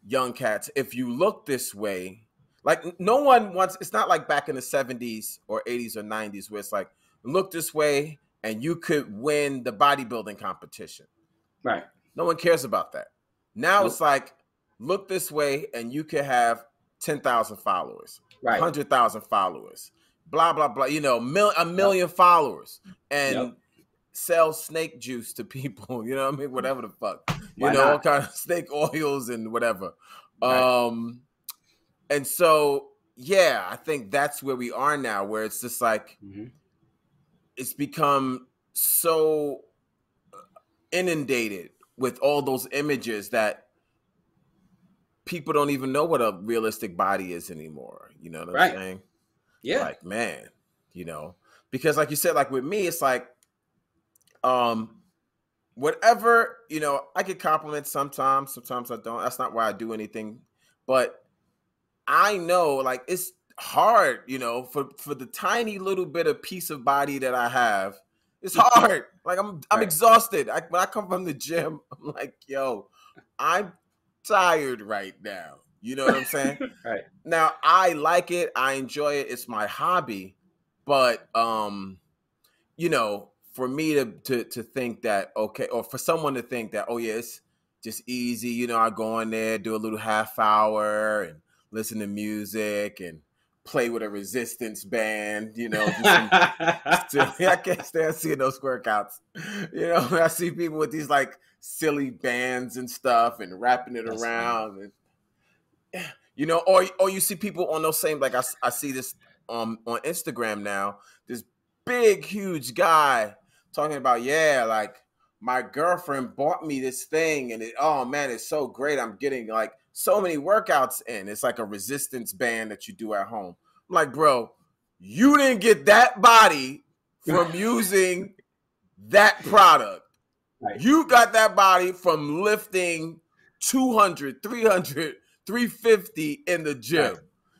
C: young cats, if you look this way, like no one wants, it's not like back in the 70s or 80s or 90s where it's like, look this way and you could win the bodybuilding competition.
B: Right.
C: No one cares about that. Now it's like, look this way and you could have 10,000 followers, 100,000 followers, blah, blah, blah, you know, a million followers and sell snake juice to people, you know what I mean? Whatever the fuck, you know, all kind of snake oils and whatever. And so, yeah, I think that's where we are now, where it's just like, it's become so inundated with all those images that people don't even know what a realistic body is anymore. You know what I'm saying? Yeah. Like, man, you know, because like you said, like with me, it's like, whatever, you know, I get compliments sometimes I don't. That's not why I do anything. But I know, like, it's hard, you know, for the tiny little bit of piece of body that I have. It's hard. Like, I'm exhausted. When I come from the gym, I'm like, yo, I'm tired right now. You know what I'm saying? Now, I like it. I enjoy it. It's my hobby. But, you know, for me to think that, okay, or for someone to think that, oh, yeah, it's just easy. You know, I go in there, do a little half hour and listen to music and play with a resistance band, you know. I can't stand seeing those workouts. You know, I see people with these like silly bands and stuff and wrapping it around. And, you know, or you see people on those same, like I see this on Instagram now, this big, huge guy talking about, yeah, like my girlfriend bought me this thing and oh man, it's so great. I'm getting like so many workouts in. It's like a resistance band that you do at home. I'm like, bro, you didn't get that body from using that product. You got that body from lifting 200, 300, 350 in the gym.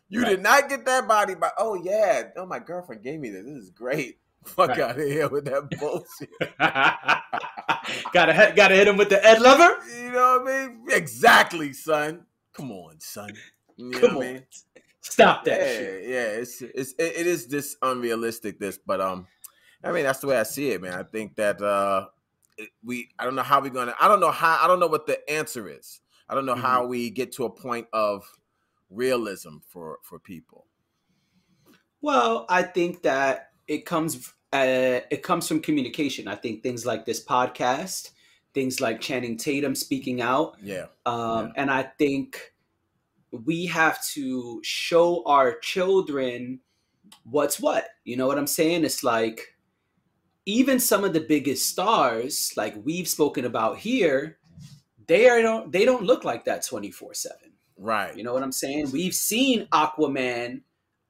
C: You did not get that body by, oh yeah, oh, my girlfriend gave me this. This is great. Fuck out of here with that bullshit.
B: gotta hit him with the Ed Lover.
C: You know what I mean? Exactly, son. Come on, son. You know what I mean?
B: Stop that shit.
C: Yeah, it is this unrealistic, but I mean, that's the way I see it, man. I think that I don't know how we're gonna, I don't know what the answer is. I don't know how we get to a point of realism for people.
B: Well, I think that it comes from communication. I think things like this podcast, things like Channing Tatum speaking out. And I think we have to show our children what's what. You know what I'm saying? It's like even some of the biggest stars, like we've spoken about here, they don't look like that 24/7.
C: Right.
B: You know what I'm saying? We've seen Aquaman.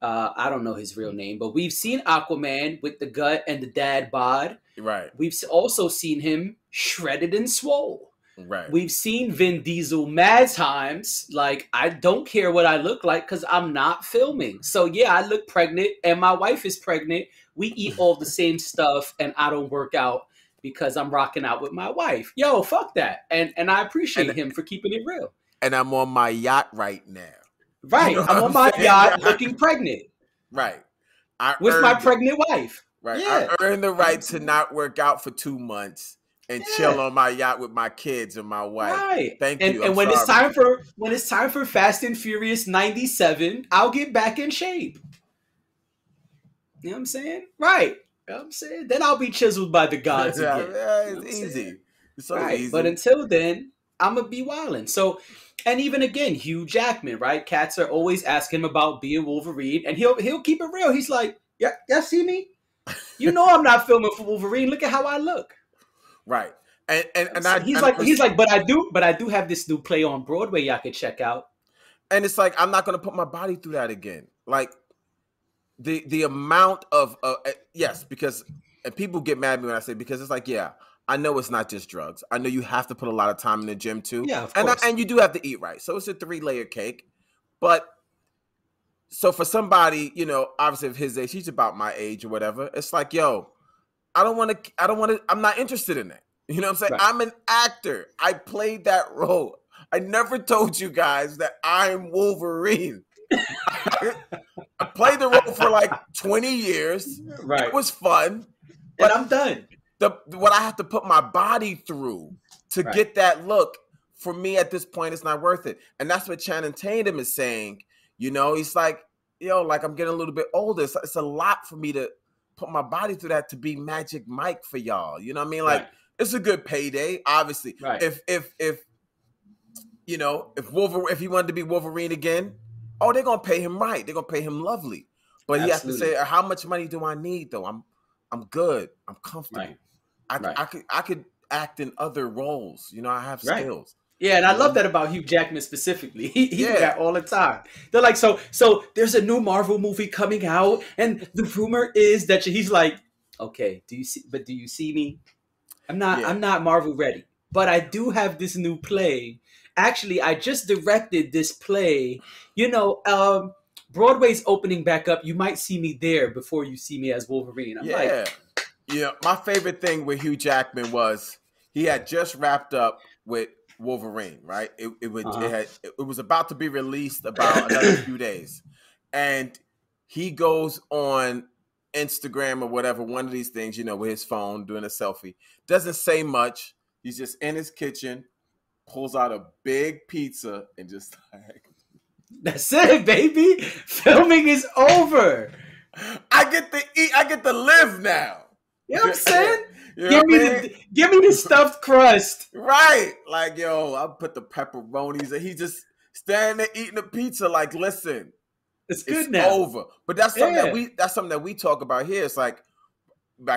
B: I don't know his real name, but we've seen Aquaman with the gut and the dad bod.
C: Right.
B: We've also seen him shredded and swole.
C: Right.
B: We've seen Vin Diesel mad times. Like, I don't care what I look like because I'm not filming. So yeah, I look pregnant and my wife is pregnant. We eat all the same stuff and I don't work out because I'm rocking out with my wife. Yo, fuck that. And I appreciate him for keeping it real.
C: And I'm on my yacht right now.
B: Right. You know I'm on my yacht looking pregnant.
C: Right. I
B: with my
C: earned it.
B: pregnant wife.
C: Right.
B: Yeah.
C: I earned the right to not work out for 2 months and chill
B: Yeah.
C: on my yacht with my kids and my wife.
B: Right.
C: Thank you. I'm
B: And when it's
C: sorry.
B: time for Fast and Furious 97, I'll get back in shape. You know what I'm saying? Right. You know what I'm saying? Then I'll be chiseled by the gods again. You know
C: It's
B: what I'm
C: easy.
B: saying?
C: It's so
B: Right. But
C: easy.
B: until then, I'm gonna be wilding. So, and even again, Hugh Jackman, right? Cats are always asking him about being Wolverine, and he'll keep it real. He's like, "Yeah, y'all see me? You know I'm not filming for Wolverine. Look at how I look."
C: Right.
B: He's like, but I do have this new play on Broadway y'all could check out.
C: and it's like I'm not gonna put my body through that again. Like the amount of yes, because and people get mad at me when I say because it's like yeah, I know it's not just drugs. I know you have to put a lot of time in the gym too,
B: Yeah, of
C: and
B: course.
C: and you do have to eat right. So it's a 3-layer cake, but so for somebody obviously of his age, he's about my age or whatever. It's like yo, I don't want to. I'm not interested in that. You know what I'm saying?
B: Right.
C: I'm an actor. I played that role. I never told you guys that I'm Wolverine. I played the role for like 20 years.
B: Right.
C: It was fun.
B: But I'm done.
C: What I have to put my body through to get that look, for me at this point, it's not worth it. And that's what Channing Tatum is saying. He's like, like I'm getting a little bit older. It's a lot for me to put my body through that to be Magic Mike for y'all. You know what I mean? Like it's a good payday, obviously.
B: Right.
C: If if he wanted to be Wolverine again, they're gonna pay him right. They're gonna pay him lovely. But he has to say, how much money do I need though? I'm good. I'm comfortable.
B: Right.
C: I could act in other roles. I have skills.
B: Yeah, and I love that about Hugh Jackman specifically. He do that all the time. They're like, so there's a new Marvel movie coming out, and the rumor is that he's like, okay, do you see me? I'm not Marvel ready, but I do have this new play. Actually, I just directed this play. Broadway's opening back up. You might see me there before you see me as Wolverine. I'm like,
C: my favorite thing with Hugh Jackman was he had just wrapped up with Wolverine, right? It was about to be released about another few days, and he goes on Instagram or whatever, one of these things, with his phone doing a selfie. Doesn't say much. He's just in his kitchen, pulls out a big pizza, and just like,
B: that's it, baby. Filming is over.
C: I get to eat. I get to live now.
B: You know what I'm saying? Give me the stuffed crust.
C: Right. Like, yo, I'll put the pepperonis, and he's just standing there eating the pizza like, listen,
B: it's good now.
C: Over. But that's something that we talk about here. It's like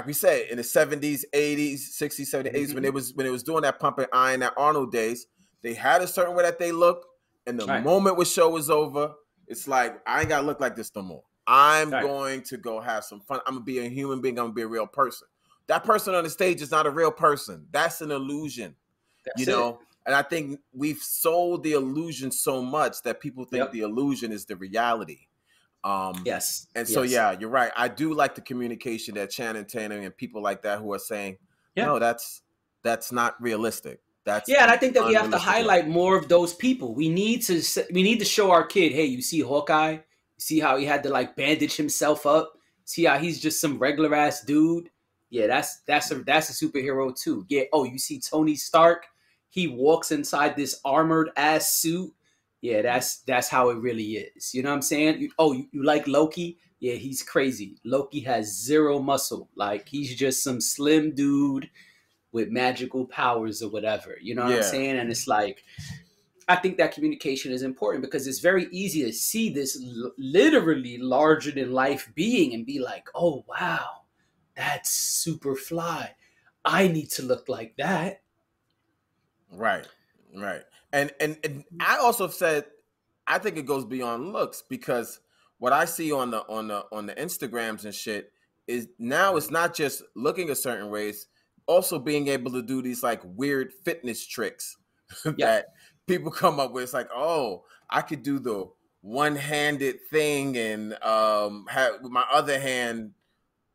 C: we said, in the 70s, 80s, 60s, 70s, 80s, when it was doing that pump and iron, that Arnold days, they had a certain way that they looked, and the moment the show was over, it's like, I ain't gotta look like this no more. I'm going to go have some fun. I'm gonna be a human being. I'm gonna be a real person. That person on the stage is not a real person. That's an illusion. That's it. And I think we've sold the illusion so much that people think the illusion is the reality.
B: Yes.
C: And so, you're right. I do like the communication that Channing Tatum and people like that who are saying, no, that's not realistic. And
B: I think that we have to highlight more of those people. We need to show our kid, hey, you see Hawkeye? You see how he had to like bandage himself up? See how he's just some regular ass dude? Yeah, that's a superhero too. Yeah. Oh, you see Tony Stark? He walks inside this armored ass suit. Yeah, that's how it really is. You know what I'm saying? You like Loki? Yeah, he's crazy. Loki has zero muscle. Like he's just some slim dude with magical powers or whatever. You know what I'm saying? And it's like, I think that communication is important because it's very easy to see this literally larger than life being and be like, oh wow, that's super fly. I need to look like that.
C: Right. And I also said, I think it goes beyond looks, because what I see on the Instagrams and shit is now it's not just looking a certain ways, also being able to do these like weird fitness tricks that people come up with. It's like, oh, I could do the one-handed thing and have with my other hand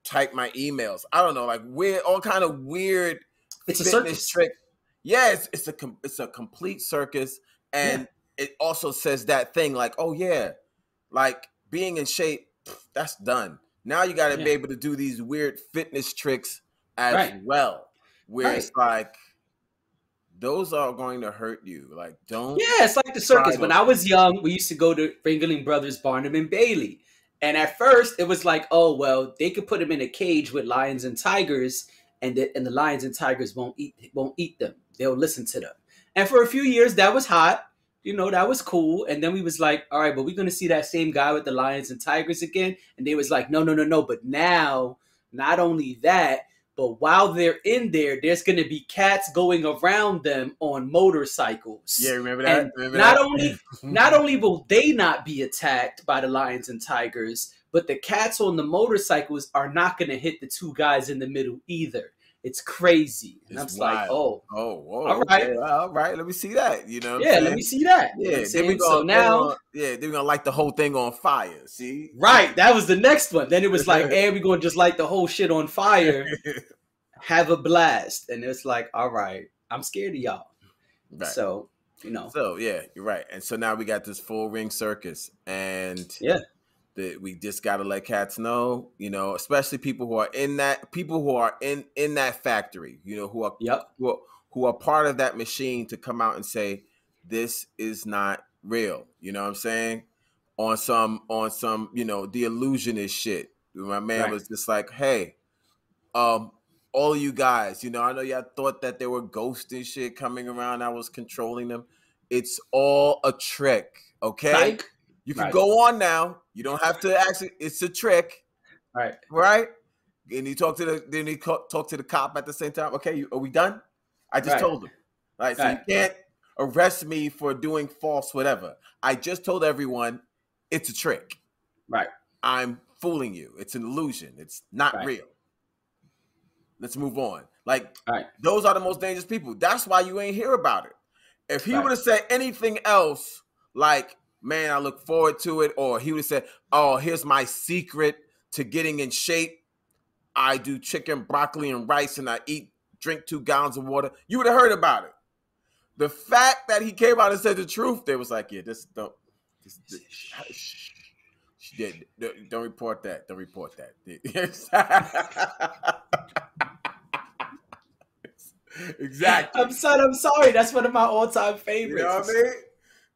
C: type my emails. I don't know, like weird, all kind of weird.
B: It's a circus
C: trick. Yeah, it's a complete circus, and it also says that thing like, oh yeah, like being in shape that's done. Now you got to be able to do these weird fitness tricks as well, where it's like, those are going to hurt you. Like, don't.
B: Yeah, it's like the circus. When I was young, we used to go to Ringling Brothers, Barnum and Bailey. And at first, it was like, oh, well, they could put him in a cage with lions and tigers, and the lions and tigers won't eat them. They'll listen to them. And for a few years, that was hot. That was cool. And then we was like, all right, but we're going to see that same guy with the lions and tigers again. And they was like, no. But now, not only that, but while they're in there, there's going to be cats going around them on motorcycles.
C: Yeah, remember that?
B: And not only will they not be attacked by the lions and tigers, but the cats on the motorcycles are not going to hit the two guys in the middle either. It's crazy. And I'm like, whoa, all right.
C: Okay, all right, let me see that.
B: Let me see that.
C: Yeah, then we're gonna light the whole thing on fire. See?
B: Right. That was the next one. Then it was like, hey, we're gonna just light the whole shit on fire. Have a blast. And it's like, all right, I'm scared of y'all. Right. So,
C: So yeah, you're right. And so now we got this full ring circus. And we just got to let cats know, especially people who are in that factory, who are part of that machine, to come out and say, this is not real. You know what I'm saying? On some, the illusionist shit. My man was just like, hey, all of you guys, I know y'all thought that there were ghosts and shit coming around. I was controlling them. It's all a trick. Okay. You can go on now. You don't have to actually. It's a trick, right? And he talked to the cop at the same time. Okay, are we done? I just told him. Right, so you can't arrest me for doing false whatever. I just told everyone it's a trick.
B: Right.
C: I'm fooling you. It's an illusion. It's not real. Let's move on. Like, those are the most dangerous people. That's why you ain't hear about it. If he would have said anything else, like, man, I look forward to it, or he would have said, oh, here's my secret to getting in shape. I do chicken, broccoli, and rice, and I drink 2 gallons of water. You would have heard about it. The fact that he came out and said the truth, they was like, yeah, don't report that. Don't report that. Exactly.
B: I'm sorry. That's one of my all-time favorites.
C: You know what I mean?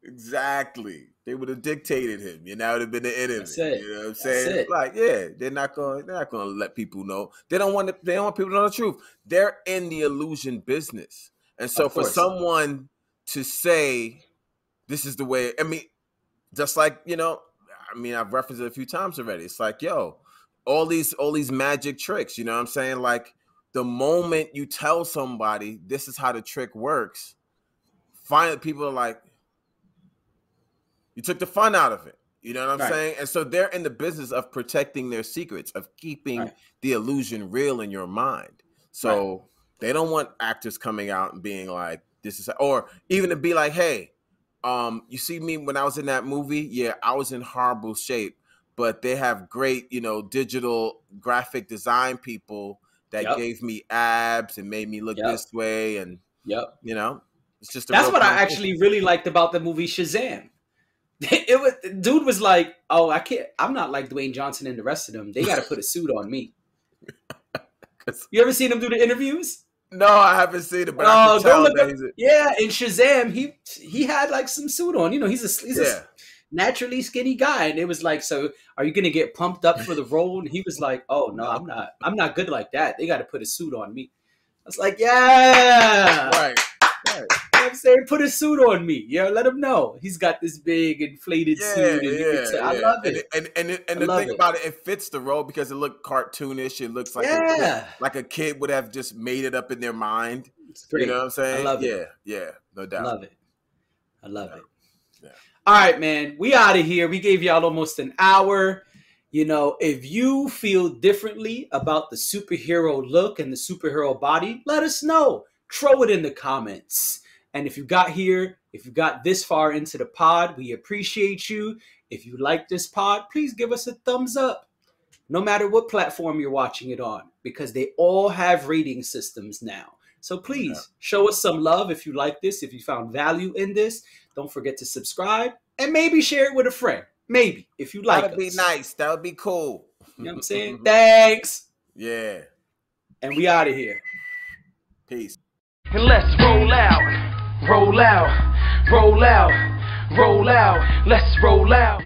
C: Exactly. They would have dictated him. It would have been the enemy.
B: That's it.
C: You know what I'm saying? Like, they're not gonna let people know. They don't want people to know the truth. They're in the illusion business. And so for someone to say this is the way, just like, I've referenced it a few times already. It's like, all these magic tricks, you know what I'm saying? Like, the moment you tell somebody this is how the trick works, finally people are like, you took the fun out of it. You know what I'm saying? And so they're in the business of protecting their secrets, of keeping the illusion real in your mind. So they don't want actors coming out and being like, this is, or even to be like, hey, you see me when I was in that movie? Yeah, I was in horrible shape, but they have great, digital graphic design people that gave me abs and made me look this way. And, it's just
B: that's what I actually really liked about the movie Shazam. Dude was like, oh, I'm not like Dwayne Johnson and the rest of them. They got to put a suit on me. You ever seen him do the interviews?
C: No, I haven't seen it, but I can tell that
B: in Shazam, he had like some suit on. He's a naturally skinny guy, and it was like, so are you gonna get pumped up for the role? And he was like, oh no, I'm not good like that. They got to put a suit on me. I was like, yeah, right. I'm saying, put a suit on me. Let him know he's got this big inflated suit. And I love it.
C: And the thing about it fits the role because it looked cartoonish. It looks like like a kid would have just made it up in their mind. You know what I'm saying?
B: I love it.
C: Yeah, no doubt.
B: I love it. Yeah. All right, man. We out of here. We gave y'all almost an hour. If you feel differently about the superhero look and the superhero body, let us know. Throw it in the comments. And if you got this far into the pod, we appreciate you. If you like this pod, please give us a thumbs up. No matter what platform you're watching it on, because they all have rating systems now. So please show us some love if you like this, if you found value in this. Don't forget to subscribe and maybe share it with a friend. Maybe, if you like
C: That'd be nice. That would be cool.
B: You know what I'm saying? Thanks.
C: Yeah.
B: And we out of here.
C: Peace.
A: And let's roll out, roll out, roll out, roll out. Let's roll out.